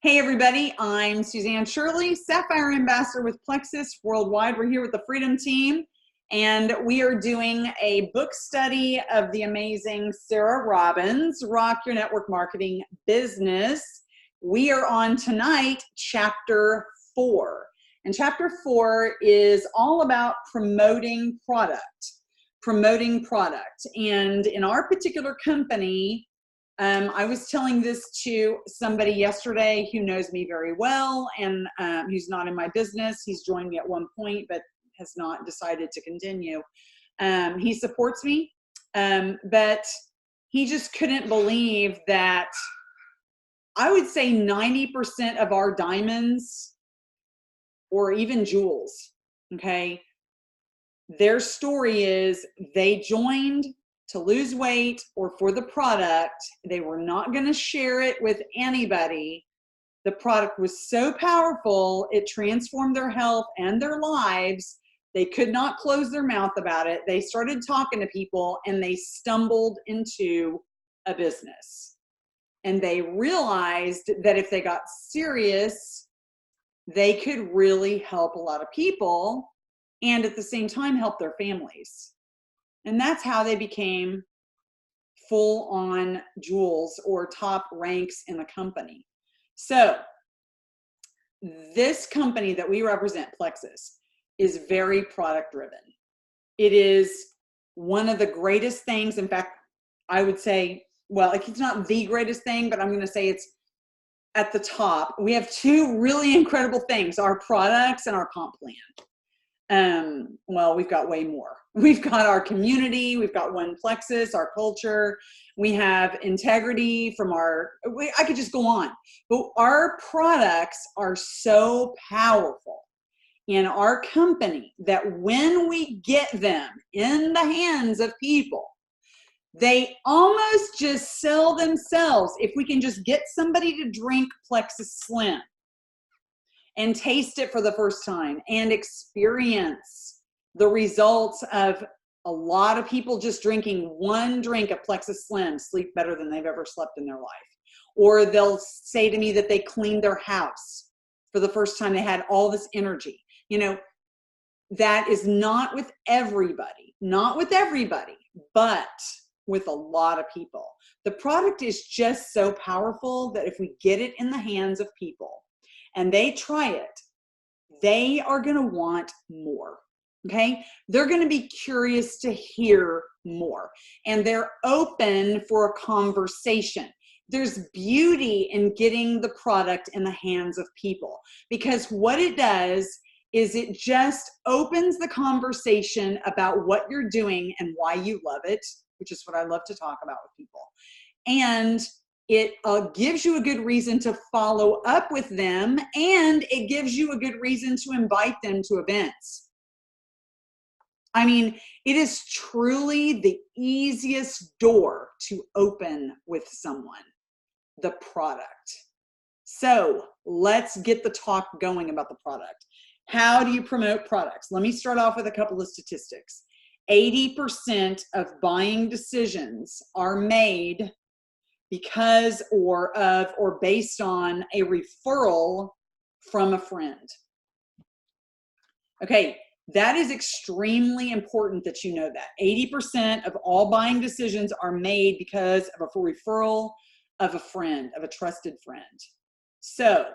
Hey everybody, I'm Suzanne Shirley, Sapphire Ambassador with Plexus Worldwide. We're here with the Freedom Team, and we are doing a book study of the amazing Sarah Robbins, Rock Your Network Marketing Business. We are on tonight, Chapter 4. And Chapter 4 is all about promoting product. And in our particular company, I was telling this to somebody yesterday who knows me very well and who's not in my business. He's joined me at one point, but has not decided to continue. He supports me, but he just couldn't believe that I would say 90% of our diamonds or even jewels, okay, their story is they joined to lose weight or for the product. They were not going to share it with anybody. The product was so powerful, it transformed their health and their lives. They could not close their mouth about it. They started talking to people and they stumbled into a business. And they realized that if they got serious, they could really help a lot of people and at the same time help their families. And that's how they became full-on jewels or top ranks in the company. So this company that we represent, Plexus, is very product-driven. It is one of the greatest things. In fact, I would say, well, it's not the greatest thing, but I'm going to say it's at the top. We have two really incredible things, our products and our comp plan. Well, we've got way more. We've got our community, we've got One Plexus, our culture, we have integrity from I could just go on, but our products are so powerful in our company that when we get them in the hands of people, they almost just sell themselves. If we can just get somebody to drink Plexus Slim and taste it for the first time and experience the results of a lot of people just drinking one drink of Plexus Slim sleep better than they've ever slept in their life. Or they'll say to me that they cleaned their house for the first time. They had all this energy. You know, that is not with everybody, but with a lot of people. The product is just so powerful that if we get it in the hands of people, and they try it, they are going to want more, okay? They're going to be curious to hear more, and they're open for a conversation. There's beauty in getting the product in the hands of people, because what it does is it just opens the conversation about what you're doing and why you love it, which is what I love to talk about with people. And it gives you a good reason to follow up with them, and it gives you a good reason to invite them to events. I mean, it is truly the easiest door to open with someone, the product. So let's get the talk going about the product. How do you promote products? Let me start off with a couple of statistics. 80% of buying decisions are made because or based on a referral from a friend. Okay, that is extremely important that you know that. 80% of all buying decisions are made because of a referral of a friend, of a trusted friend. So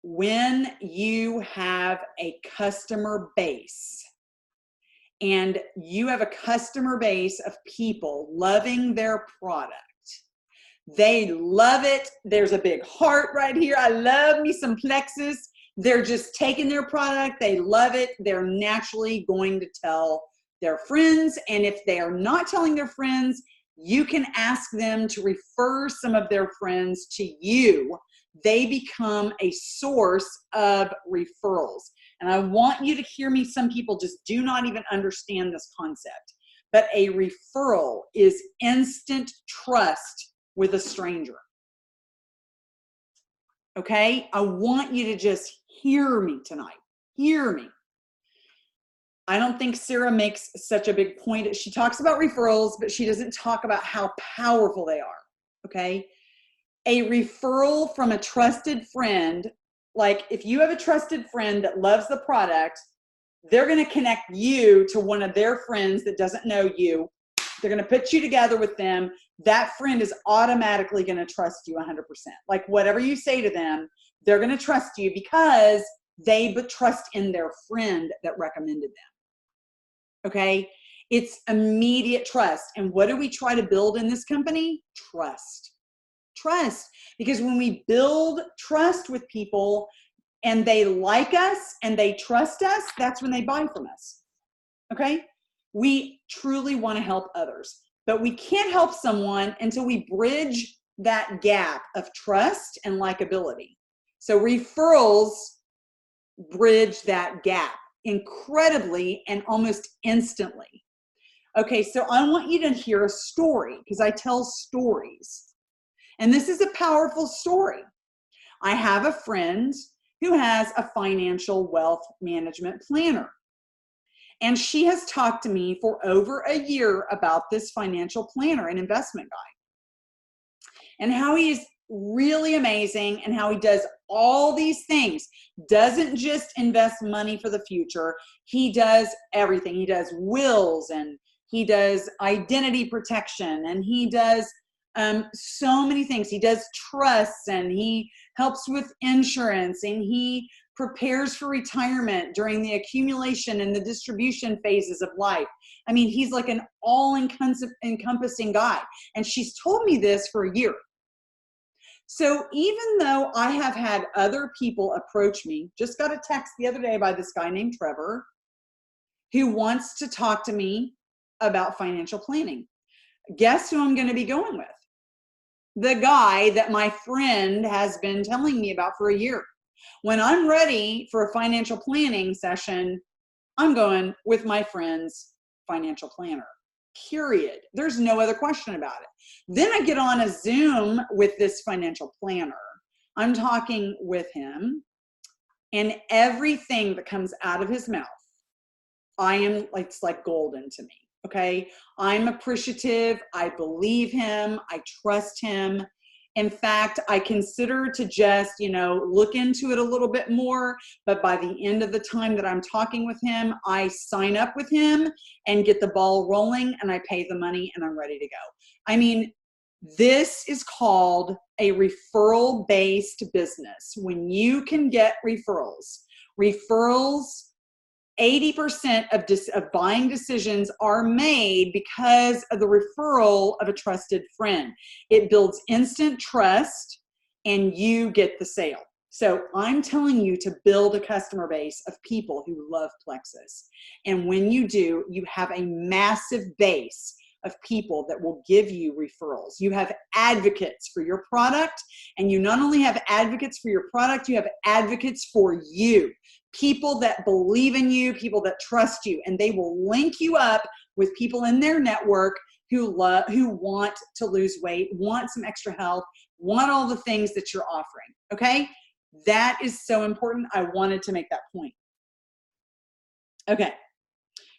when you have a customer base, and you have a customer base of people loving their product, they love it. There's a big heart right here. I love me some Plexus. They're just taking their product. They love it. They're naturally going to tell their friends. And if they are not telling their friends, you can ask them to refer some of their friends to you. They become a source of referrals. And I want you to hear me. Some people just do not even understand this concept. But a referral is instant trust with a stranger. Okay? I want you to just hear me tonight. Hear me. I don't think Sarah makes such a big point. She talks about referrals, but she doesn't talk about how powerful they are. Okay? a referral from a trusted friend, like if you have a trusted friend that loves the product, they're going to connect you to one of their friends that doesn't know you. They're going to put you together with them. That friend is automatically going to trust you 100%. Like whatever you say to them, they're going to trust you because they trust in their friend that recommended them. Okay? It's immediate trust. And what do we try to build in this company? Trust. Trust. Because when we build trust with people and they like us and they trust us, that's when they buy from us. Okay? We truly want to help others, but we can't help someone until we bridge that gap of trust and likability. So referrals bridge that gap incredibly and almost instantly. Okay, so I want you to hear a story because I tell stories. And this is a powerful story. I have a friend who has a financial wealth management planner. And she has talked to me for over a year about this financial planner and investment guy. And how he is really amazing and how he does all these things. Doesn't just invest money for the future. He does everything. He does wills and he does identity protection and he does so many things. He does trusts and he helps with insurance and he prepares for retirement during the accumulation and the distribution phases of life. I mean, he's like an all-encompassing guy. And she's told me this for a year. So even though I have had other people approach me, just got a text the other day by this guy named Trevor, who wants to talk to me about financial planning. Guess who I'm going to be going with? The guy that my friend has been telling me about for a year. When I'm ready for a financial planning session, I'm going with my friend's financial planner. Period. There's no other question about it. Then I get on a Zoom with this financial planner. I'm talking with him, and everything that comes out of his mouth, it's like golden to me. Okay. I'm appreciative. I believe him. I trust him. In fact, I consider to just, look into it a little bit more, but by the end of the time that I'm talking with him, I sign up with him and get the ball rolling and I pay the money and I'm ready to go. I mean, this is called a referral-based business. When you can get referrals, 80% of buying decisions are made because of the referral of a trusted friend. It builds instant trust and you get the sale. So I'm telling you to build a customer base of people who love Plexus. And when you do, you have a massive base of people that will give you referrals. You have advocates for your product, and you not only have advocates for your product, you have advocates for you. People that believe in you, people that trust you, and they will link you up with people in their network who want to lose weight, want some extra health, want all the things that you're offering. Okay? That is so important. I wanted to make that point. Okay.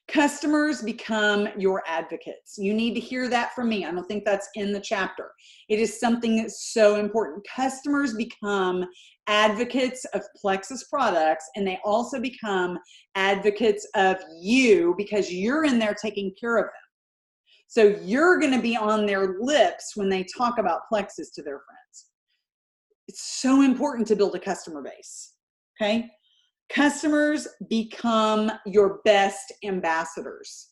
Customers become your advocates. You need to hear that from me. I don't think that's in the chapter. It is something that's so important. Customers become advocates of Plexus products, and they also become advocates of you because you're in there taking care of them. So you're going to be on their lips when they talk about Plexus to their friends. It's so important to build a customer base. Okay? Customers become your best ambassadors.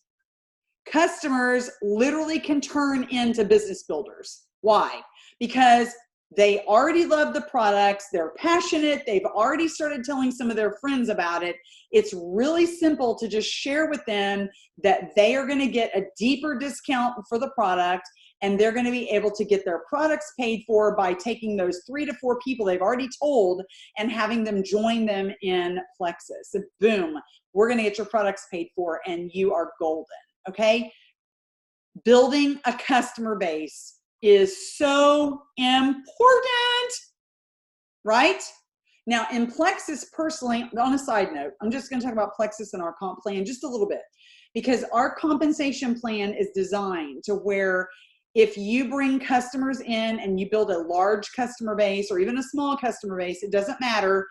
Customers literally can turn into business builders. Why? Because they already love the products. They're passionate. They've already started telling some of their friends about it. It's really simple to just share with them that they are going to get a deeper discount for the product, and they're going to be able to get their products paid for by taking those 3 to 4 people they've already told and having them join them in Plexus. So boom, we're going to get your products paid for and you are golden. Okay? Building a customer base is so important, right? Now in Plexus personally, on a side note, I'm just going to talk about Plexus and our comp plan just a little bit, because our compensation plan is designed to where if you bring customers in and you build a large customer base or even a small customer base, it doesn't matter.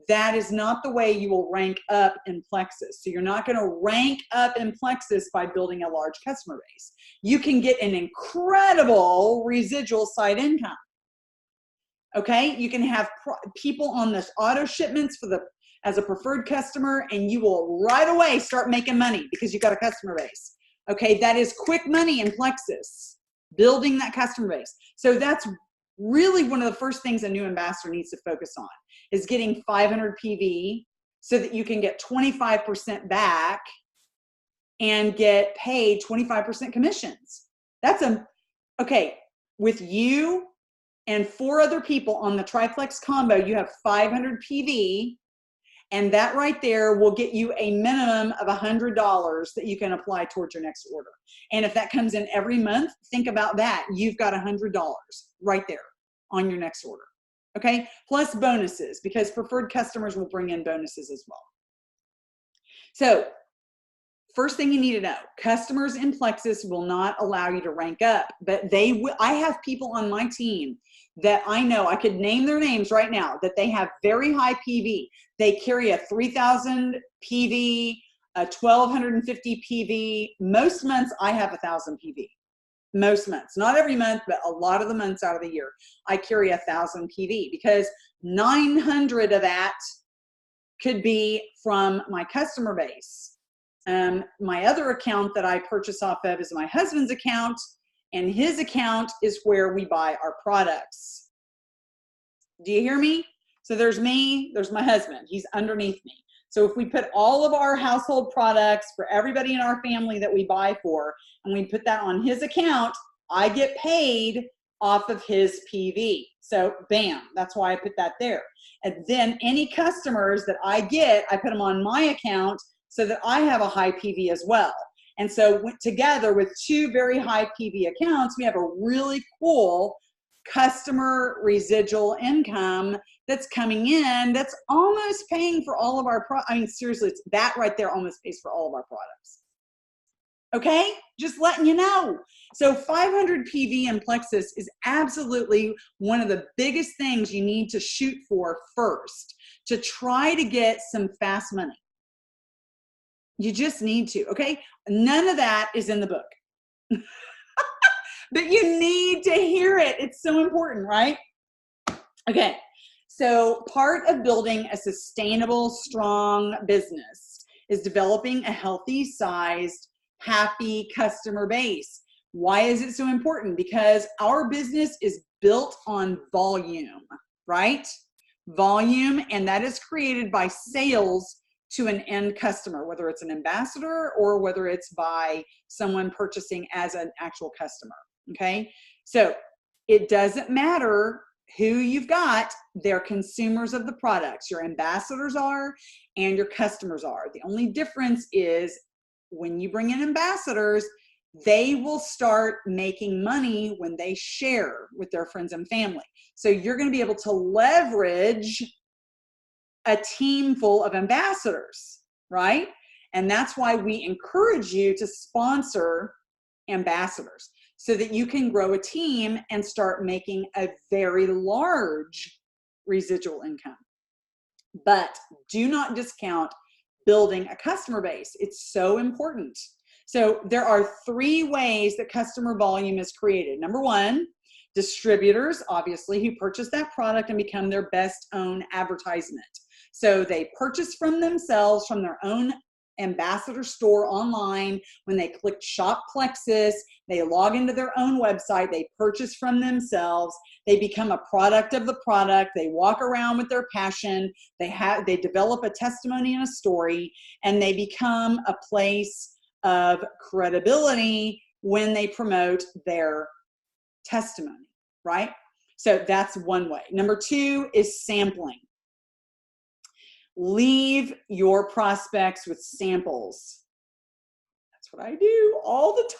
That is not the way you will rank up in Plexus. So you're not going to rank up in Plexus by building a large customer base. You can get an incredible residual side income. Okay, you can have people on this auto shipments as a preferred customer, and you will right away start making money because you've got a customer base. Okay, that is quick money in Plexus, building that customer base. So that's really one of the first things a new ambassador needs to focus on, is getting 500 PV so that you can get 25% back and get paid 25% commissions. Okay, with you and 4 other people on the triplex combo, you have 500 PV, and that right there will get you a minimum of $100 that you can apply towards your next order. And if that comes in every month, think about that. You've got $100 right there on your next order. Okay, plus bonuses, because preferred customers will bring in bonuses as well. So first thing you need to know, customers in Plexus will not allow you to rank up, but they will. I have people on my team that I know, I could name their names right now, that they have very high PV. They carry a 3,000 PV, a 1,250 PV. Most months I have 1,000 PV. Most months, not every month, but a lot of the months out of the year, I carry 1,000 PV because 900 of that could be from my customer base. My other account that I purchase off of is my husband's account, and his account is where we buy our products. Do you hear me? So there's me, there's my husband, he's underneath me. So if we put all of our household products for everybody in our family that we buy for, and we put that on his account, I get paid off of his PV. So bam, that's why I put that there. And then any customers that I get, I put them on my account so that I have a high PV as well. And so together with 2 very high PV accounts, we have a really cool customer residual income that's coming in that's almost paying for all of our seriously, it's that right there almost pays for all of our products. Okay, just letting you know. So 500 PV in Plexus is absolutely one of the biggest things you need to shoot for first to try to get some fast money. You just need to, okay? None of that is in the book. But you need to hear it. It's so important, right? Okay, so part of building a sustainable, strong business is developing a healthy sized, happy customer base. Why is it so important? Because our business is built on volume, right? Volume, and that is created by sales to an end customer, whether it's an ambassador or whether it's by someone purchasing as an actual customer, okay? So it doesn't matter who you've got, they're consumers of the products. Your ambassadors are and your customers are. The only difference is when you bring in ambassadors, they will start making money when they share with their friends and family. So you're going to be able to leverage a team full of ambassadors, right? And that's why we encourage you to sponsor ambassadors so that you can grow a team and start making a very large residual income. But do not discount building a customer base. It's so important. So there are 3 ways that customer volume is created. Number 1, distributors, obviously, who purchase that product and become their best own advertisement. So they purchase from themselves, from their own ambassador store online. When they click Shop Plexus, they log into their own website, they purchase from themselves, they become a product of the product, they walk around with their passion, they develop a testimony and a story, and they become a place of credibility when they promote their testimony, right? So that's one way. Number 2 is sampling. Leave your prospects with samples. That's what I do all the time,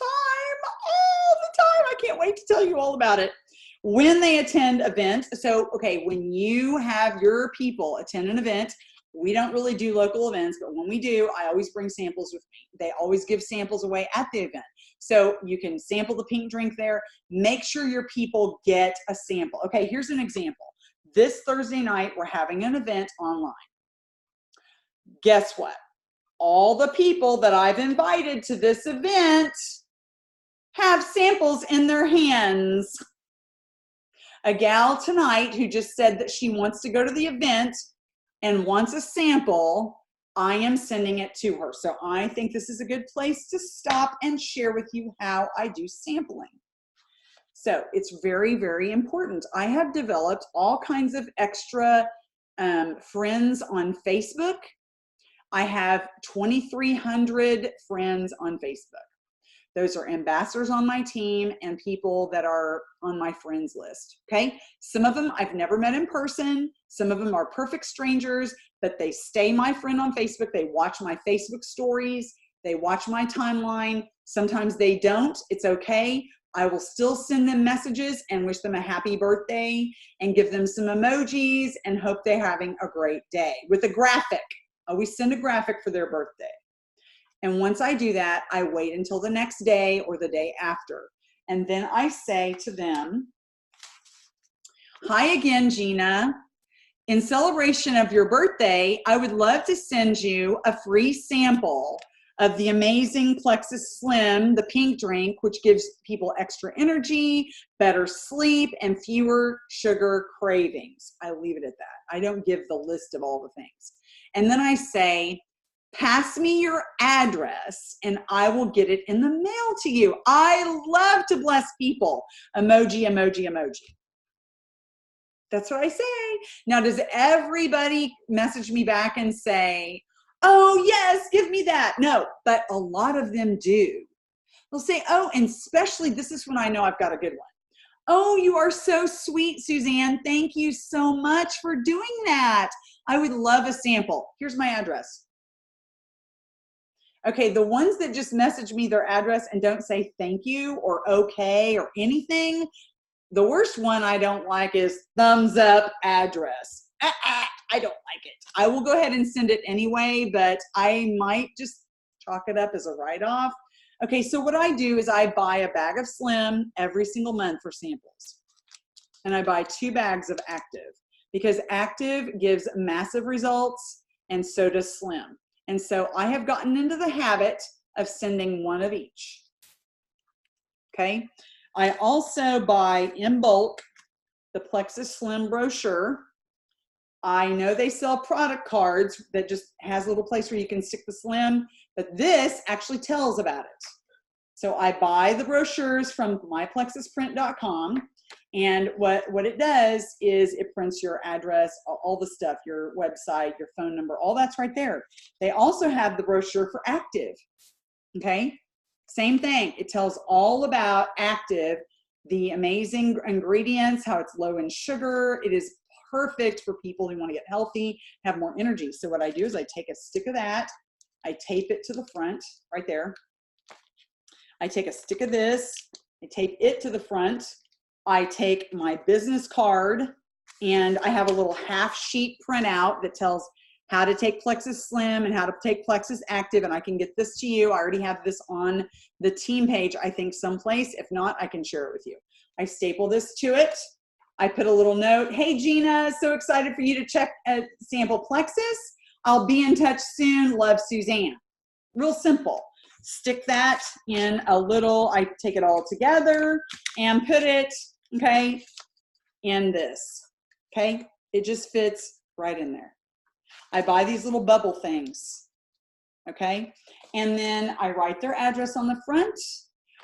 I can't wait to tell you all about it. When they attend events, so, okay, when you have your people attend an event, we don't really do local events, but when we do, I always bring samples with me. They always give samples away at the event. So you can sample the pink drink there. Make sure your people get a sample. Okay, here's an example. This Thursday night, we're having an event online. Guess what? All the people that I've invited to this event have samples in their hands. A gal tonight who just said that she wants to go to the event and wants a sample, I am sending it to her. So I think this is a good place to stop and share with you how I do sampling. So it's very, very important. I have developed all kinds of extra friends on Facebook. I have 2,300 friends on Facebook. Those are ambassadors on my team and people that are on my friends list, okay? Some of them I've never met in person. Some of them are perfect strangers, but they stay my friend on Facebook. They watch my Facebook stories. They watch my timeline. Sometimes they don't. It's okay. I will still send them messages and wish them a happy birthday and give them some emojis and hope they're having a great day with a graphic. I always send a graphic for their birthday. And once I do that, I wait until the next day or the day after. And then I say to them, hi again, Gina. In celebration of your birthday, I would love to send you a free sample of the amazing Plexus Slim, the pink drink, which gives people extra energy, better sleep, and fewer sugar cravings. I leave it at that. I don't give the list of all the things. And then I say, pass me your address and I will get it in the mail to you. I love to bless people. Emoji, emoji, emoji. That's what I say. Now, does everybody message me back and say, oh, yes, give me that? No, but a lot of them do. They'll say, oh, and especially, this is when I know I've got a good one. Oh, you are so sweet, Suzanne. Thank you so much for doing that. I would love a sample. Here's my address. Okay, the ones that just message me their address and don't say thank you or okay or anything, the worst one I don't like is thumbs up address. I don't like it. I will go ahead and send it anyway, but I might just chalk it up as a write-off. Okay, so what I do is I buy a bag of Slim every single month for samples. And I buy 2 bags of Active because Active gives massive results and so does Slim. And so I have gotten into the habit of sending 1 of each. Okay. I also buy in bulk the Plexus Slim brochure. I know they sell product cards that just has a little place where you can stick the Slim, but this actually tells about it. So I buy the brochures from myplexusprint.com. And what it does is it prints your address, all the stuff, your website, your phone number, all that's right there. They also have the brochure for Active, okay? Same thing. It tells all about Active, the amazing ingredients, how it's low in sugar. It is perfect for people who want to get healthy, have more energy. So what I do is I take a stick of that, I tape it to the front right there. I take a stick of this, I tape it to the front. I take my business card and I have a little half sheet printout that tells how to take Plexus Slim and how to take Plexus Active, and I can get this to you. I already have this on the team page, I think someplace. If not, I can share it with you. I staple this to it. I put a little note, hey Gina, so excited for you to check sample Plexus. I'll be in touch soon, love Suzanne. Real simple. Stick that in a little, I take it all together and put it, okay, in this, okay? It just fits right in there. I buy these little bubble things, okay? And then I write their address on the front.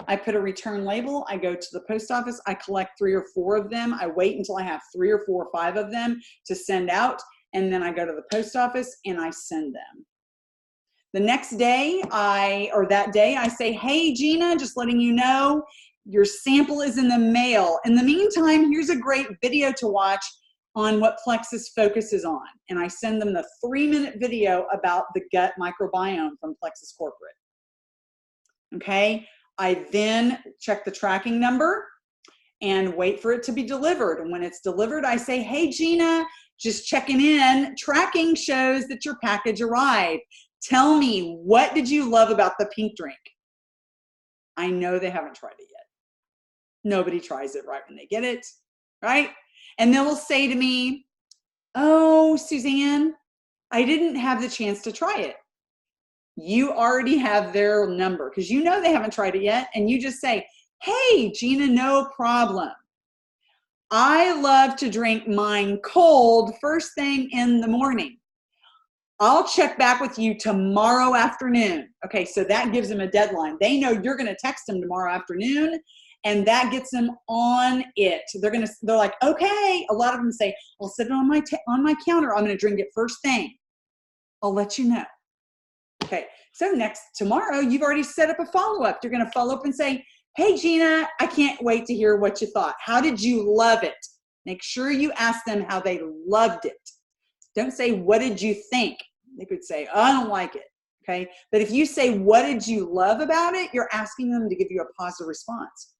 I put a return label. I go to the post office. I collect 3 or 4 of them. I wait until I have 3 or 4 or 5 of them to send out. And then I go to the post office and I send them. The next day, that day, I say, hey, Gina, just letting you know, your sample is in the mail. In the meantime, here's a great video to watch on what Plexus focuses on. And I send them the 3-minute video about the gut microbiome from Plexus Corporate. Okay, I then check the tracking number and wait for it to be delivered. And when it's delivered, I say, hey, Gina, just checking in. Tracking shows that your package arrived. Tell me, what did you love about the pink drink? I know they haven't tried it yet. Nobody tries it right when they get it, right? And they will say to me, oh, Suzanne, I didn't have the chance to try it. You already have their number because you know they haven't tried it yet. And you just say, hey, Gina, no problem. I love to drink mine cold first thing in the morning. I'll check back with you tomorrow afternoon. Okay, so that gives them a deadline. They know you're going to text them tomorrow afternoon, and that gets them on it. They're like, okay. A lot of them say, I'll set it on my counter. I'm going to drink it first thing. I'll let you know. Okay, so tomorrow, you've already set up a follow-up. You're going to follow up and say, hey, Gina, I can't wait to hear what you thought. How did you love it? Make sure you ask them how they loved it. Don't say, what did you think? They could say, oh, I don't like it. Okay, but if you say, what did you love about it? You're asking them to give you a positive response.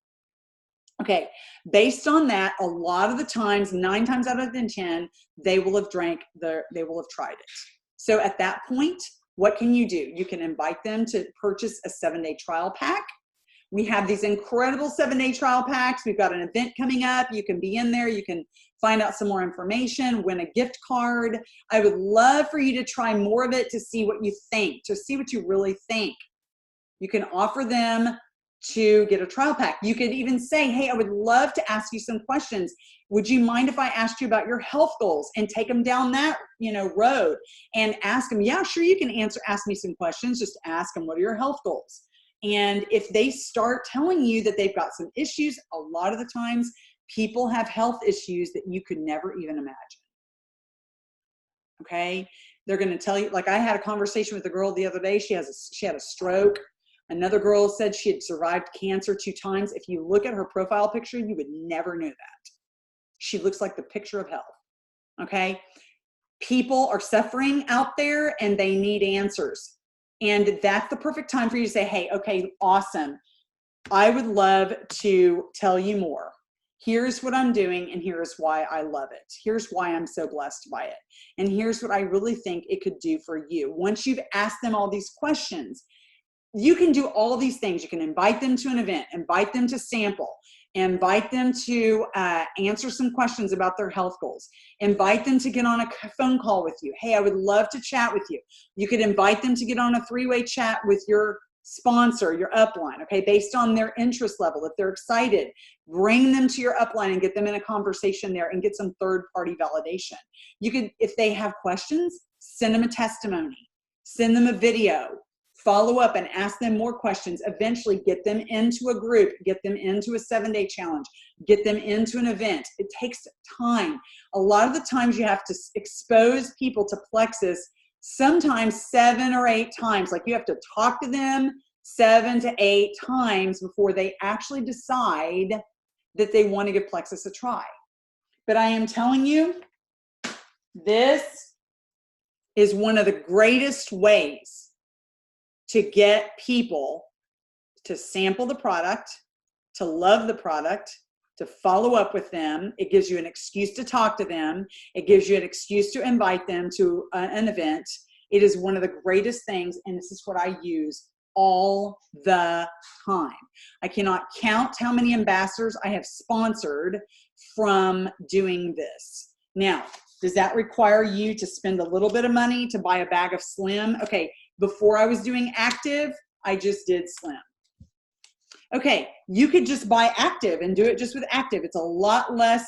Okay, based on that, a lot of the times, 9 times out of 10, they will have tried it. So at that point, what can you do? You can invite them to purchase a 7-day trial pack. We have these incredible 7-day trial packs. We've got an event coming up. You can be in there. You can find out some more information, win a gift card. I would love for you to try more of it to see what you think, to see what you really think. You can offer them to get a trial pack. You could even say, hey, I would love to ask you some questions. Would you mind if I asked you about your health goals, and take them down that road and ask them, yeah, sure, you can ask me some questions. Just ask them, what are your health goals? And if they start telling you that they've got some issues, a lot of the times people have health issues that you could never even imagine. Okay? They're going to tell you, like I had a conversation with a girl the other day. She had a stroke. Another girl said she had survived cancer 2 times. If you look at her profile picture, you would never know that. She looks like the picture of health. Okay? People are suffering out there and they need answers. And that's the perfect time for you to say, hey, okay, awesome. I would love to tell you more. Here's what I'm doing, and here's why I love it. Here's why I'm so blessed by it. And here's what I really think it could do for you. Once you've asked them all these questions, you can do all these things. You can invite them to an event, invite them to sample, invite them to answer some questions about their health goals, invite them to get on a phone call with you. Hey, I would love to chat with you. You could invite them to get on a 3-way chat with your sponsor, your upline, okay, based on their interest level. If they're excited, bring them to your upline and get them in a conversation there and get some third-party validation. You could, if they have questions, send them a testimony, send them a video, follow up and ask them more questions. Eventually get them into a group, get them into a 7-day challenge, get them into an event. It takes time. A lot of the times you have to expose people to plexus sometimes 7 or 8 times. Like you have to talk to them 7 to 8 times before they actually decide that they want to give plexus a try. But I am telling you, this is one of the greatest ways to get people to sample the product, to love the product, to follow up with them. It gives you an excuse to talk to them. It gives you an excuse to invite them to an event. It is one of the greatest things, and this is what I use all the time. I cannot count how many ambassadors I have sponsored from doing this. Now, does that require you to spend a little bit of money to buy a bag of Slim? Okay, before I was doing active, I just did Slim. Okay, you could just buy active and do it just with active. It's a lot less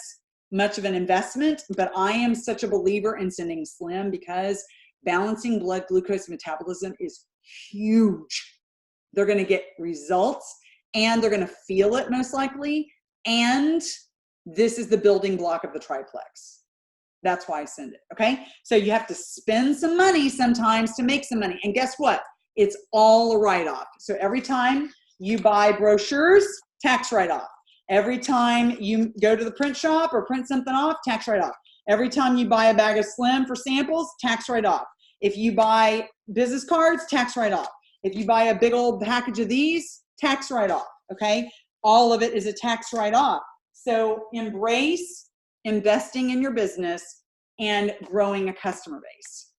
much of an investment, but I am such a believer in sending Slim because balancing blood glucose metabolism is huge. They're going to get results and they're going to feel it most likely. And this is the building block of the triplex. That's why I send it, okay? So you have to spend some money sometimes to make some money. And guess what? It's all a write-off. So every time you buy brochures, tax write-off. Every time you go to the print shop or print something off, tax write-off. Every time you buy a bag of Slim for samples, tax write-off. If you buy business cards, tax write-off. If you buy a big old package of these, tax write-off, okay? All of it is a tax write-off. So embrace investing in your business and growing a customer base.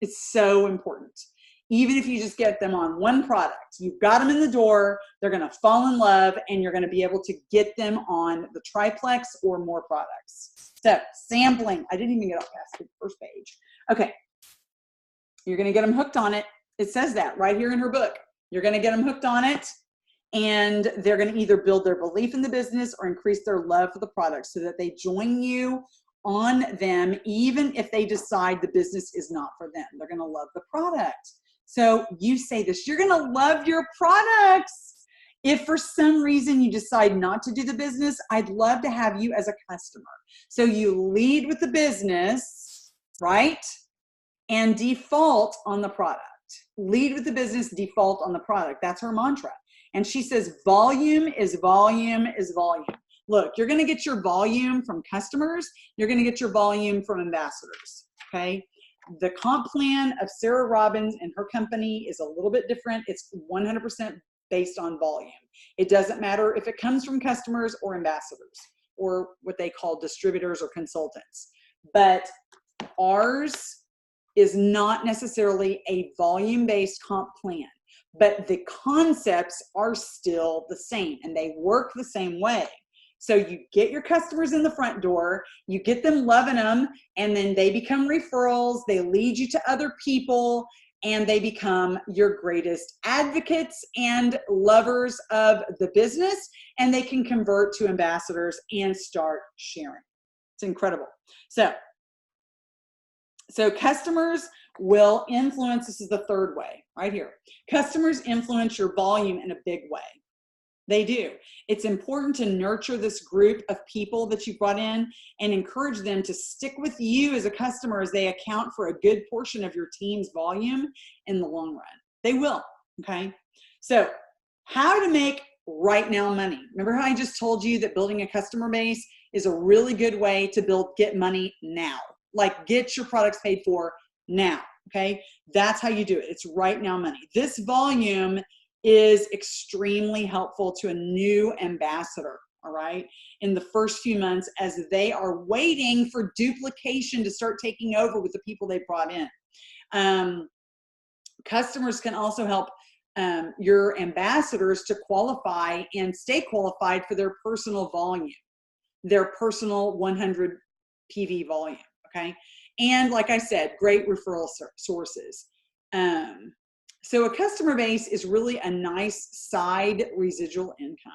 It's so important. even if you just get them on one product. You've got them in the door, they're going to fall in love, and you're going to be able to get them on the triplex or more products. So sampling, I didn't even get up past the first page. Okay, you're going to get them hooked on it. It says that right here in her book. You're going to get them hooked on it, and they're going to either build their belief in the business or increase their love for the product so that they join you on them, even if they decide the business is not for them. They're going to love the product. So you say this, you're going to love your products. If for some reason you decide not to do the business, I'd love to have you as a customer. So you lead with the business, right? And default on the product. Lead with the business, default on the product. That's her mantra. And she says, volume is volume is volume. Look, you're going to get your volume from customers. You're going to get your volume from ambassadors, okay? The comp plan of Sarah Robbins and her company is a little bit different. It's 100% based on volume. It doesn't matter if it comes from customers or ambassadors or what they call distributors or consultants. But ours is not necessarily a volume-based comp plan, but the concepts are still the same and they work the same way. So you get your customers in the front door, you get them loving them, and then they become referrals, they lead you to other people, and they become your greatest advocates and lovers of the business, and they can convert to ambassadors and start sharing. It's incredible. So customers will influence, this is the third way, right here. Customers influence your volume in a big way. They do. It's important to nurture this group of people that you brought in and encourage them to stick with you as a customer as they account for a good portion of your team's volume in the long run. They will, okay? So how to make right now money. Remember how I just told you that building a customer base is a really good way to get money now. Like get your products paid for now, okay? That's how you do it. It's right now money. This volume is extremely helpful to a new ambassador, all right, in the first few months as they are waiting for duplication to start taking over with the people they brought in. Customers can also help your ambassadors to qualify and stay qualified for their personal volume, their personal 100 PV volume, okay? And like I said, great referral sources. So a customer base is really a nice side residual income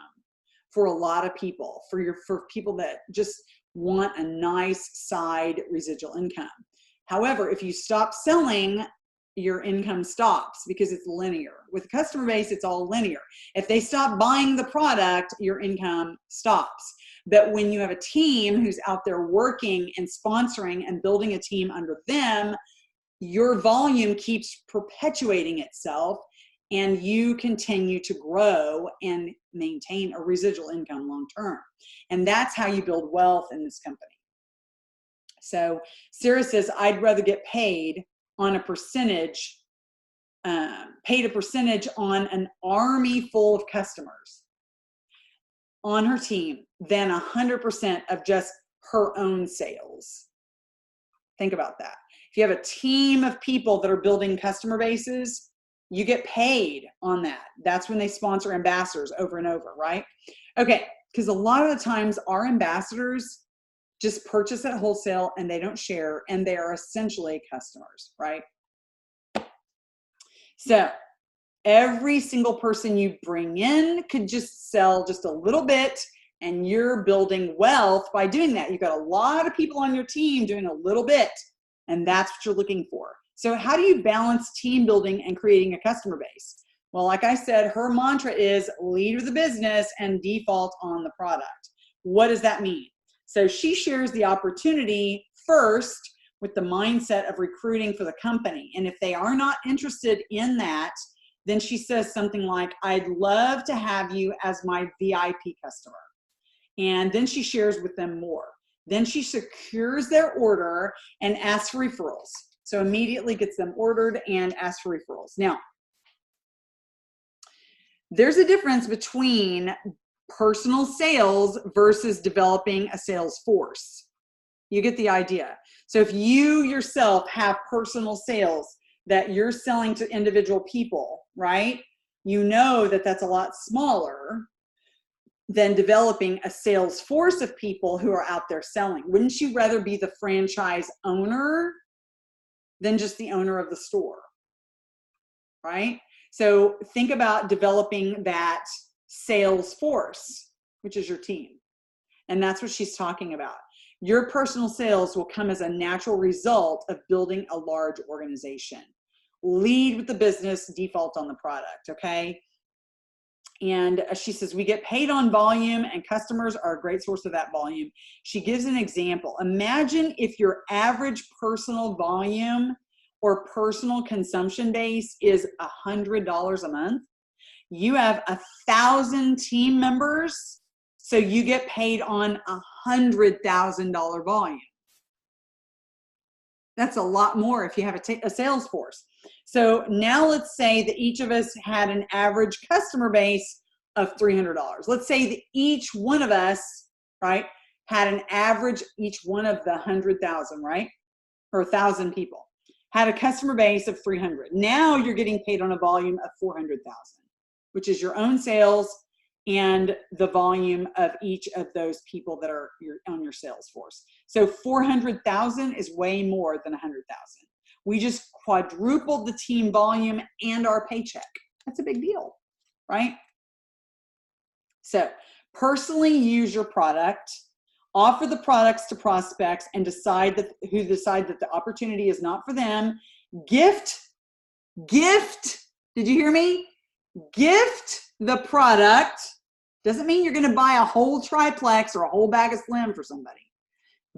for a lot of people, for people that just want a nice side residual income. However, if you stop selling, your income stops because it's linear. With a customer base, it's all linear. If they stop buying the product, your income stops. But when you have a team who's out there working and sponsoring and building a team under them, your volume keeps perpetuating itself and you continue to grow and maintain a residual income long term. And that's how you build wealth in this company. So Sarah says, I'd rather get paid on a percentage, paid a percentage on an army full of customers on her team than 100% of just her own sales. Think about that. If you have a team of people that are building customer bases, you get paid on that. That's when they sponsor ambassadors over and over, right? Okay, because a lot of the times our ambassadors just purchase at wholesale and they don't share, and they are essentially customers, right? So every single person you bring in could just sell just a little bit, and you're building wealth by doing that. You've got a lot of people on your team doing a little bit, and that's what you're looking for. So how do you balance team building and creating a customer base? Well, like I said, her mantra is lead with the business and default on the product. What does that mean? So she shares the opportunity first with the mindset of recruiting for the company. And if they are not interested in that, then she says something like, I'd love to have you as my VIP customer. And then she shares with them more. Then she secures their order and asks for referrals. So immediately gets them ordered and asks for referrals. Now, there's a difference between personal sales versus developing a sales force. You get the idea. So if you yourself have personal sales, that you're selling to individual people, right? You know that that's a lot smaller than developing a sales force of people who are out there selling. Wouldn't you rather be the franchise owner than just the owner of the store, right? So think about developing that sales force, which is your team. And that's what she's talking about. Your personal sales will come as a natural result of building a large organization. Lead with the business, default on the product, okay? And she says, we get paid on volume and customers are a great source of that volume. She gives an example. Imagine if your average personal volume or personal consumption base is $100 a month. You have 1,000 team members, so you get paid on $100,000 volume. That's a lot more if you have a sales force. So now let's say that each of us had an average customer base of $300. Let's say that each one of us, right, had an average, each one of the 100,000, right, or 1,000 people, had a customer base of 300. Now you're getting paid on a volume of 400,000, which is your own sales and the volume of each of those people that are on your sales force. So 400,000 is way more than 100,000. We just quadrupled the team volume and our paycheck. That's a big deal, right? So personally use your product, offer the products to prospects, and decide that the opportunity is not for them. Gift, did you hear me? Gift the product. Doesn't mean you're going to buy a whole triplex or a whole bag of Slim for somebody.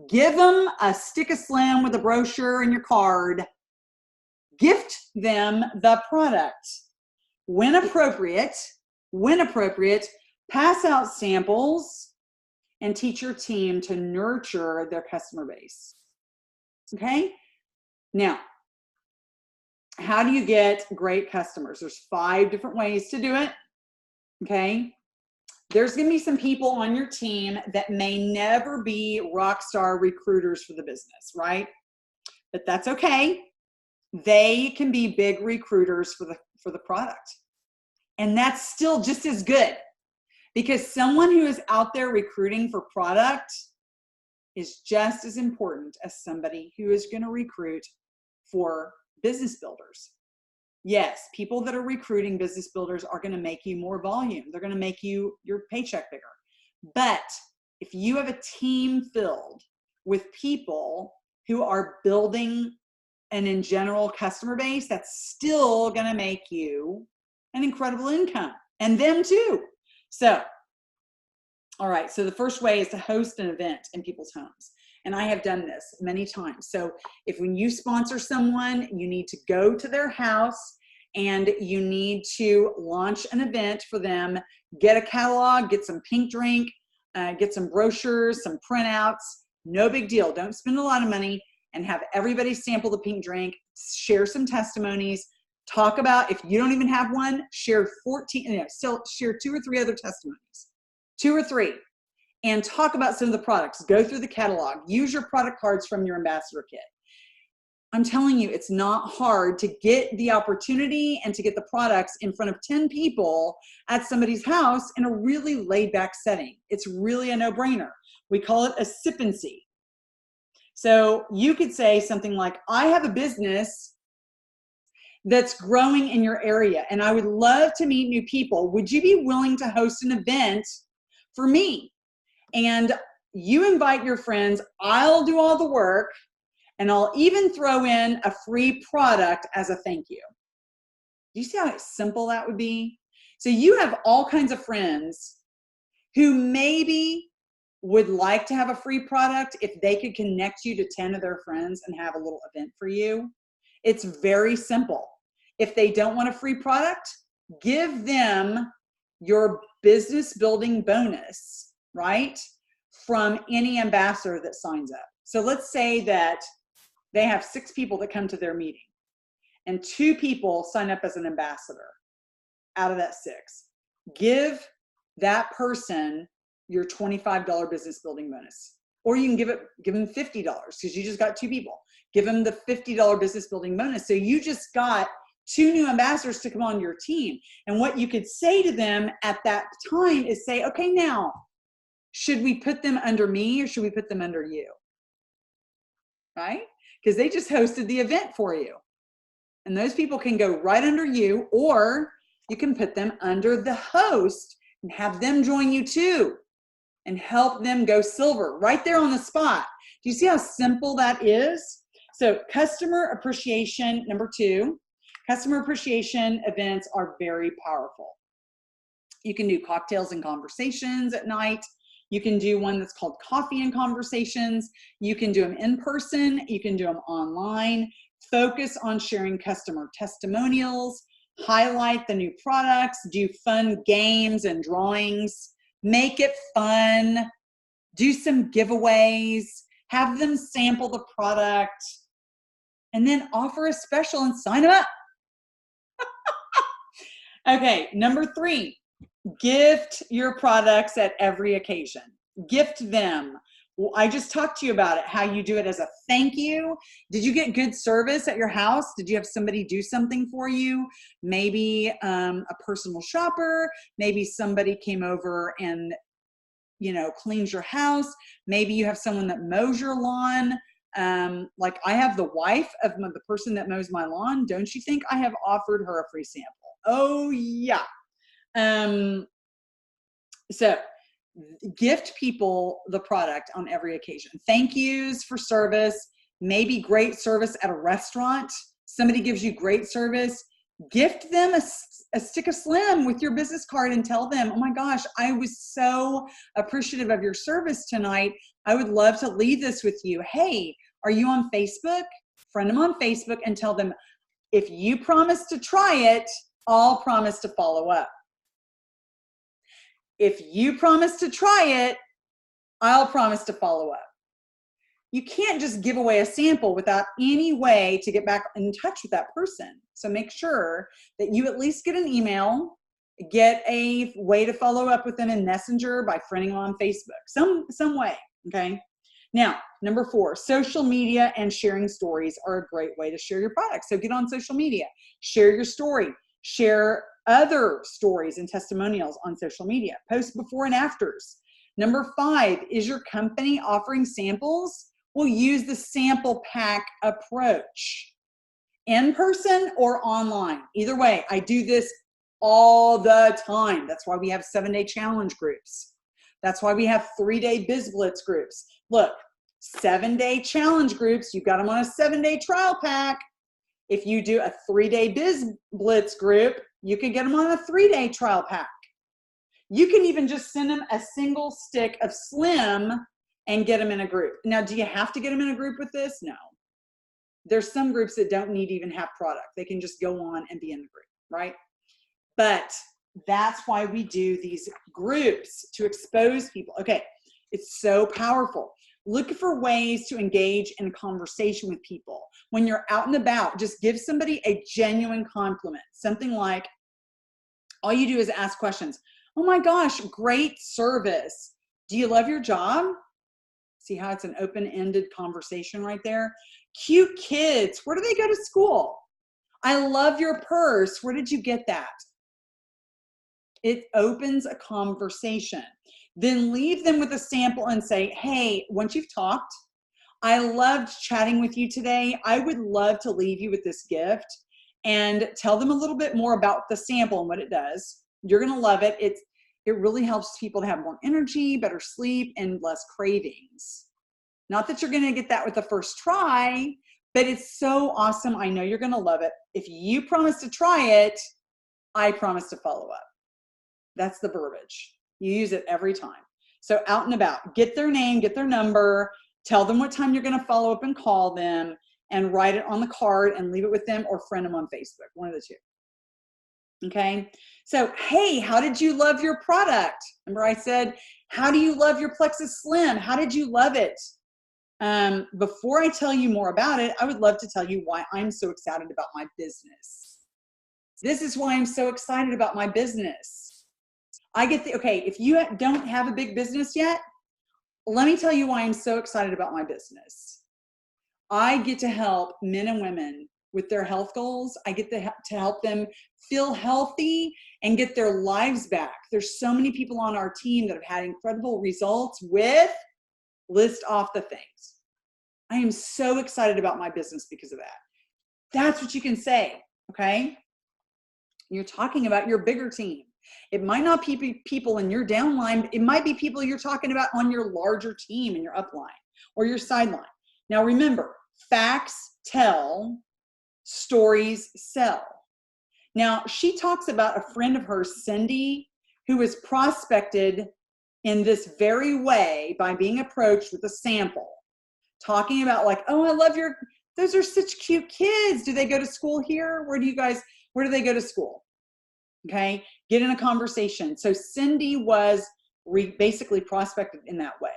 Give them a stick of Slim with a brochure and your card. Gift them the product. When appropriate, pass out samples and teach your team to nurture their customer base. Okay? Now, how do you get great customers? There's 5 different ways to do it. Okay? There's going to be some people on your team that may never be rock star recruiters for the business, right? But that's okay. They can be big recruiters for the product. And that's still just as good, because someone who is out there recruiting for product is just as important as somebody who is going to recruit for business builders. Yes, people that are recruiting business builders are going to make you more volume. They're going to make your paycheck bigger. But if you have a team filled with people who are building an in general customer base, that's still going to make you an incredible income, and them too. So, all right, so the first way is to host an event in people's homes. And I have done this many times. So when you sponsor someone, you need to go to their house and you need to launch an event for them, get a catalog, get some pink drink, get some brochures, some printouts, no big deal. Don't spend a lot of money, and have everybody sample the pink drink, share some testimonies, talk about, if you don't even have one, share 2 or 3 other testimonies, 2 or 3, and talk about some of the products. Go through the catalog, use your product cards from your ambassador kit. I'm telling you, it's not hard to get the opportunity and to get the products in front of 10 people at somebody's house in a really laid back setting. It's really a no-brainer. We call it a sip and see. So you could say something like, I have a business that's growing in your area, and I would love to meet new people. Would you be willing to host an event for me? And you invite your friends, I'll do all the work, and I'll even throw in a free product as a thank you. Do you see how simple that would be? So you have all kinds of friends who maybe would like to have a free product if they could connect you to 10 of their friends and have a little event for you. It's very simple. If they don't want a free product, give them your business building bonus, right, from any ambassador that signs up. So let's say that they have 6 people that come to their meeting and 2 people sign up as an ambassador out of that 6. Give that person your $25 business building bonus. Or you can give them $50 because you just got 2 people. Give them the $50 business building bonus. So you just got 2 new ambassadors to come on your team. And what you could say to them at that time is say, okay, now, should we put them under me or should we put them under you? Right? Because they just hosted the event for you. And those people can go right under you, or you can put them under the host and have them join you too and help them go silver right there on the spot. Do you see how simple that is? So customer appreciation, number 2, customer appreciation events are very powerful. You can do cocktails and conversations at night. You can do one that's called coffee and conversations. You can do them in person. You can do them online. Focus on sharing customer testimonials, highlight the new products, do fun games and drawings, make it fun, do some giveaways, have them sample the product, and then offer a special and sign them up. Okay, number 3, gift your products at every occasion. Gift them. Well, I just talked to you about it, how you do it as a thank you. Did you get good service at your house? Did you have somebody do something for you? Maybe a personal shopper, maybe somebody came over and, cleans your house. Maybe you have someone that mows your lawn. Like I have the wife of the person that mows my lawn. Don't you think I have offered her a free sample? Oh yeah. So gift people the product on every occasion. Thank yous for service, maybe great service at a restaurant. Somebody gives you great service. Gift them a stick of Slim with your business card and tell them, oh my gosh, I was so appreciative of your service tonight. I would love to leave this with you. Hey, are you on Facebook? Friend them on Facebook and tell them, if you promise to try it, I'll promise to follow up. If you promise to try it, I'll promise to follow up. You can't just give away a sample without any way to get back in touch with that person. So make sure that you at least get an email, get a way to follow up with them in Messenger by friending them on Facebook, some way, okay? Now, number 4, social media and sharing stories are a great way to share your product. So get on social media, share your story, share other stories and testimonials on social media, post before and afters. Number 5, is your company offering samples? We'll use the sample pack approach. In person or online. Either way, I do this all the time. That's why we have 7-day challenge groups. That's why we have 3-day Biz Blitz groups. Look, 7-day challenge groups, you've got them on a 7-day trial pack. If you do a 3-day Biz Blitz group, you can get them on a 3-day trial pack. You can even just send them a single stick of Slim and get them in a group. Now, do you have to get them in a group with this? No. There's some groups that don't need to even have product. They can just go on and be in the group, right? But that's why we do these groups, to expose people. Okay, it's so powerful. Look for ways to engage in conversation with people. When you're out and about, just give somebody a genuine compliment. Something like, all you do is ask questions. Oh my gosh, great service. Do you love your job? See how it's an open-ended conversation right there? Cute kids. Where do they go to school? I love your purse. Where did you get that? It opens a conversation. Then leave them with a sample and say, hey, once you've talked, I loved chatting with you today. I would love to leave you with this gift, and tell them a little bit more about the sample and what it does. You're going to love it. It really helps people to have more energy, better sleep, and less cravings. Not that you're going to get that with the first try, but it's so awesome. I know you're going to love it. If you promise to try it, I promise to follow up. That's the verbiage. You use it every time. So out and about, get their name, get their number, tell them what time you're going to follow up and call them, and write it on the card and leave it with them, or friend them on Facebook, one of the two. Okay. So, hey, how did you love your product? Remember I said, how do you love your Plexus Slim? How did you love it? Before I tell you more about it, I would love to tell you why I'm so excited about my business. This is why I'm so excited about my business. Okay, if you don't have a big business yet, let me tell you why I'm so excited about my business. I get to help men and women with their health goals. I get to help them feel healthy and get their lives back. There's so many people on our team that have had incredible results with, list off the things. I am so excited about my business because of that. That's what you can say, okay? You're talking about your bigger team. It might not be people in your downline. It might be people you're talking about on your larger team in your upline or your sideline. Now remember, facts tell, stories sell. Now she talks about a friend of hers, Cindy, who was prospected in this very way by being approached with a sample, talking about like, oh, I love those are such cute kids. Do they go to school here? Where do they go to school? Okay, get in a conversation. So Cindy was basically prospected in that way.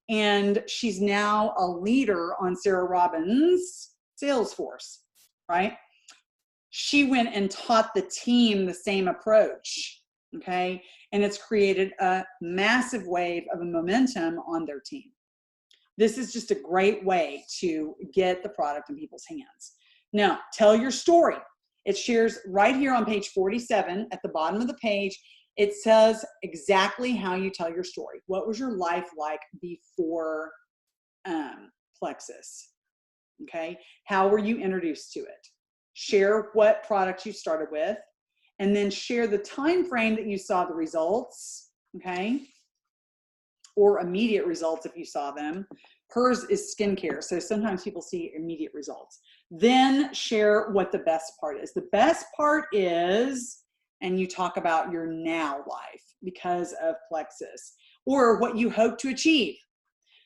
And she's now a leader on Sarah Robbins' Salesforce, right? She went and taught the team the same approach, okay? And it's created a massive wave of momentum on their team. This is just a great way to get the product in people's hands. Now, tell your story. It shares right here on page 47 at the bottom of the page. It says exactly how you tell your story. What was your life like before Plexus? Okay. How were you introduced to it? Share what product you started with, and then share the time frame that you saw the results. Okay. Or immediate results if you saw them. Hers is skincare. So sometimes people see immediate results. Then share what the best part is. The best part is, and you talk about your now life because of Plexus, or what you hope to achieve.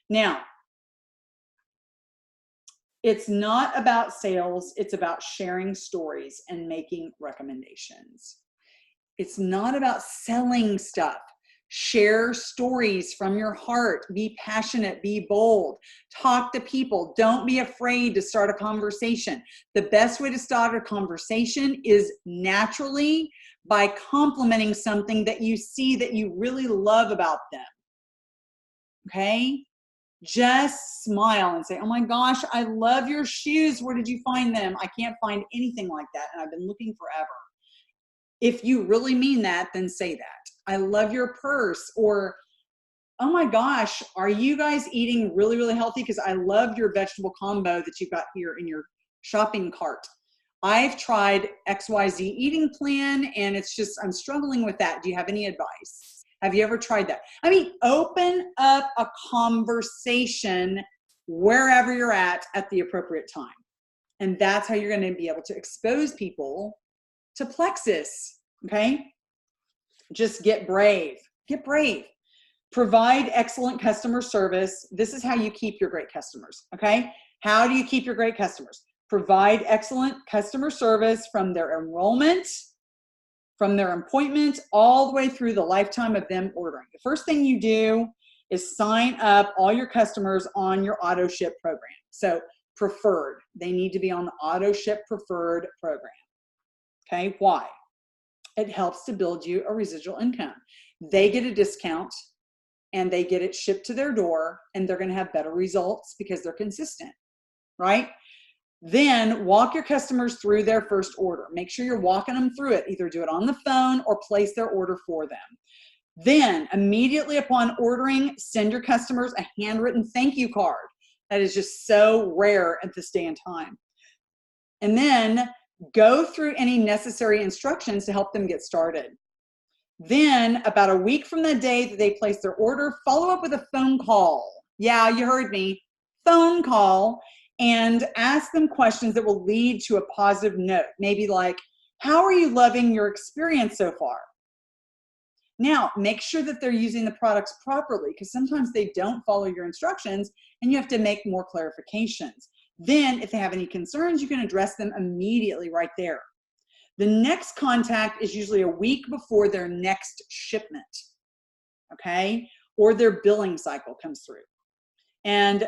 Now, it's not about sales. It's about sharing stories and making recommendations. It's not about selling stuff. Share stories from your heart. Be passionate, be bold, talk to people. Don't be afraid to start a conversation. The best way to start a conversation is naturally by complimenting something that you see that you really love about them. Okay? Just smile and say, oh my gosh, I love your shoes. Where did you find them? I can't find anything like that, and I've been looking forever. If you really mean that, then say that. I love your purse. Or, oh my gosh, are you guys eating really, really healthy? Because I love your vegetable combo that you've got here in your shopping cart. I've tried XYZ eating plan, and it's just, I'm struggling with that. Do you have any advice? Have you ever tried that? I mean, open up a conversation wherever you're at the appropriate time. And that's how you're going to be able to expose people to Plexus, okay? Just get brave. Get brave. Provide excellent customer service. This is how you keep your great customers, okay? How do you keep your great customers? Provide excellent customer service from their enrollment, from their appointment, all the way through the lifetime of them ordering. The first thing you do is sign up all your customers on your auto ship program. So preferred, they need to be on the auto ship preferred program. Okay, why? It helps to build you a residual income. They get a discount and they get it shipped to their door, and they're going to have better results because they're consistent, right? Then walk your customers through their first order. Make sure you're walking them through it. Either do it on the phone or place their order for them. Then immediately upon ordering, send your customers a handwritten thank you card. That is just so rare at this day and time. And then go through any necessary instructions to help them get started. Then about a week from the day that they place their order, follow up with a phone call. Yeah, you heard me. Phone call, and ask them questions that will lead to a positive note. Maybe like, how are you loving your experience so far? Now, make sure that they're using the products properly, because sometimes they don't follow your instructions and you have to make more clarifications. Then if they have any concerns, you can address them immediately right there. The next contact is usually a week before their next shipment, okay? Or their billing cycle comes through. And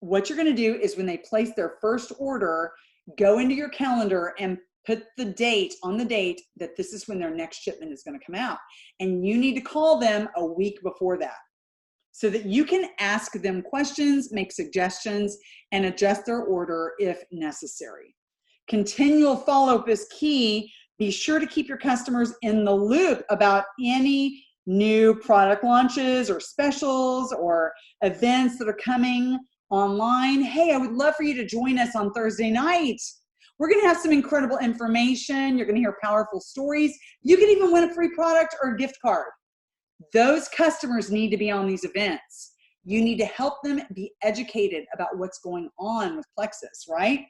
what you're going to do is when they place their first order, go into your calendar and put the date on the date that this is when their next shipment is going to come out. And you need to call them a week before that. so that you can ask them questions, make suggestions, and adjust their order if necessary. Continual follow-up is key. Be sure to keep your customers in the loop about any new product launches or specials or events that are coming online. Hey, I would love for you to join us on Thursday night. We're going to have some incredible information. You're going to hear powerful stories. You can even win a free product or a gift card. Those customers need to be on these events. You need to help them be educated about what's going on with Plexus, right?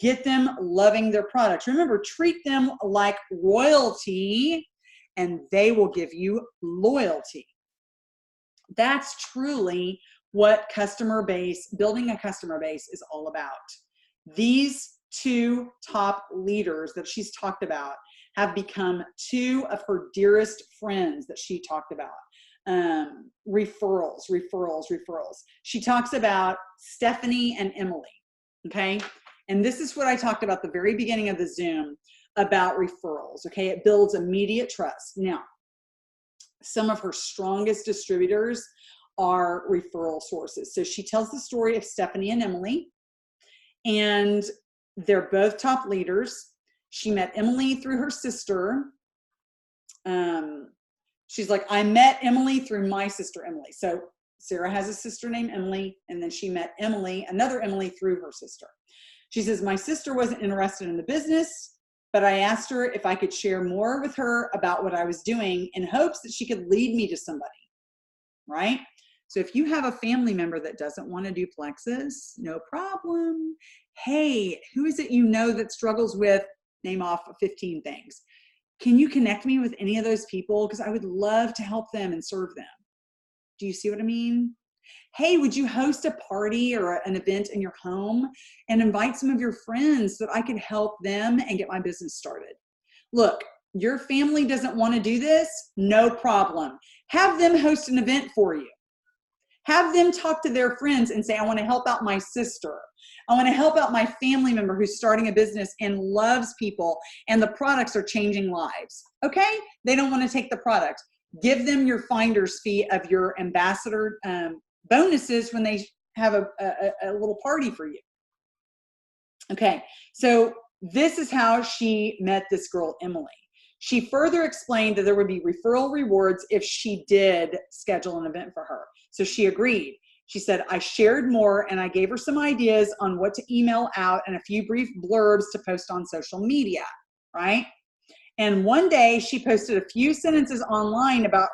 Get them loving their products. Remember, treat them like royalty and they will give you loyalty. That's truly what building a customer base is all about. These two top leaders that she's talked about have become two of her dearest friends that she talked about. Referrals. She talks about Stephanie and Emily, okay? And this is what I talked about at the very beginning of the Zoom about referrals, okay? It builds immediate trust. Now, some of her strongest distributors are referral sources. So she tells the story of Stephanie and Emily, and they're both top leaders. She met Emily through her sister. She's like, I met Emily through my sister, Emily. So Sarah has a sister named Emily, and then she met Emily, another Emily, through her sister. She says, my sister wasn't interested in the business, but I asked her if I could share more with her about what I was doing in hopes that she could lead me to somebody, right? So if you have a family member that doesn't want to do Plexus, no problem. Hey, who is it you know that struggles with, name off 15 things. Can you connect me with any of those people? Because I would love to help them and serve them. Do you see what I mean? Hey, would you host a party or an event in your home and invite some of your friends so that I could help them and get my business started? Look, your family doesn't want to do this, no problem. Have them host an event for you. Have them talk to their friends and say, I want to help out my sister. I want to help out my family member who's starting a business and loves people and the products are changing lives. Okay? They don't want to take the product. Give them your finder's fee of your ambassador bonuses when they have a little party for you. Okay, so this is how she met this girl, Emily. She further explained that there would be referral rewards if she did schedule an event for her. So she agreed. She said, I shared more and I gave her some ideas on what to email out and a few brief blurbs to post on social media, right? And one day she posted a few sentences online about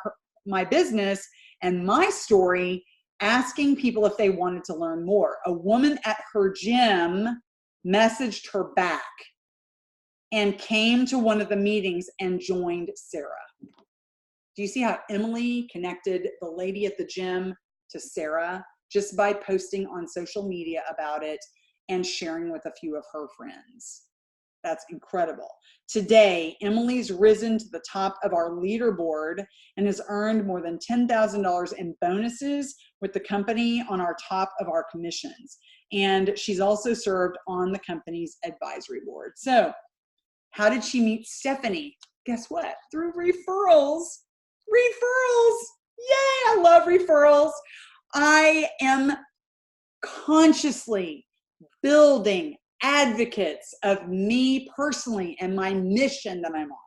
my business and my story, asking people if they wanted to learn more. A woman at her gym messaged her back and came to one of the meetings and joined Sarah. Do you see how Emily connected the lady at the gym to Sarah just by posting on social media about it and sharing with a few of her friends? That's incredible. Today, Emily's risen to the top of our leaderboard and has earned more than $10,000 in bonuses with the company on our top of our commissions. And she's also served on the company's advisory board. So how did she meet Stephanie? Guess what? Through referrals. Referrals. Yay, I love referrals. I am consciously building advocates of me personally and my mission that I'm on.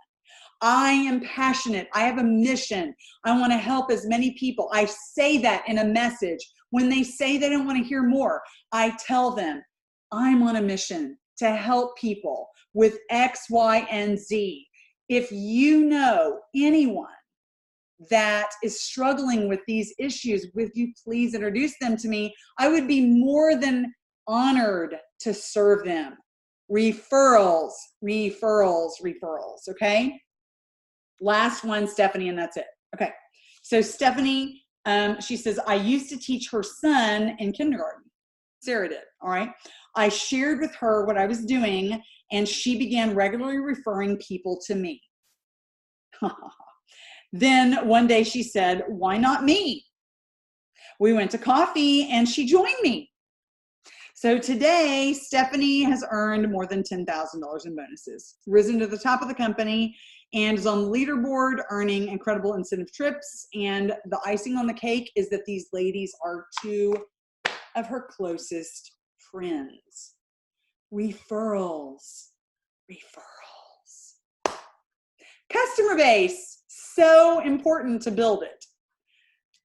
I am passionate. I have a mission. I want to help as many people. I say that in a message. When they say they don't want to hear more, I tell them I'm on a mission to help people with X, Y, and Z. If you know anyone that is struggling with these issues, would you please introduce them to me? I would be more than honored to serve them. Referrals, referrals, referrals, okay? Last one, Stephanie, and that's it. Okay, so Stephanie, she says, I used to teach her son in kindergarten. Sarah did, all right? I shared with her what I was doing, and she began regularly referring people to me. Then one day she said, why not me? We went to coffee, and she joined me. So today, Stephanie has earned more than $10,000 in bonuses, risen to the top of the company, and is on the leaderboard earning incredible incentive trips. And the icing on the cake is that these ladies are two of her closest friends. Referrals. Customer base, so important to build it.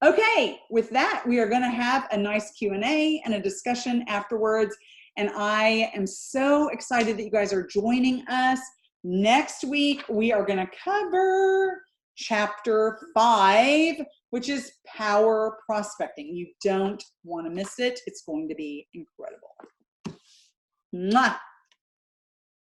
Okay, with that, we are going to have a nice Q&A and a discussion afterwards. And I am so excited that you guys are joining us. Next week, we are going to cover chapter 5, which is power prospecting. You don't want to miss it. It's going to be incredible. Mwah.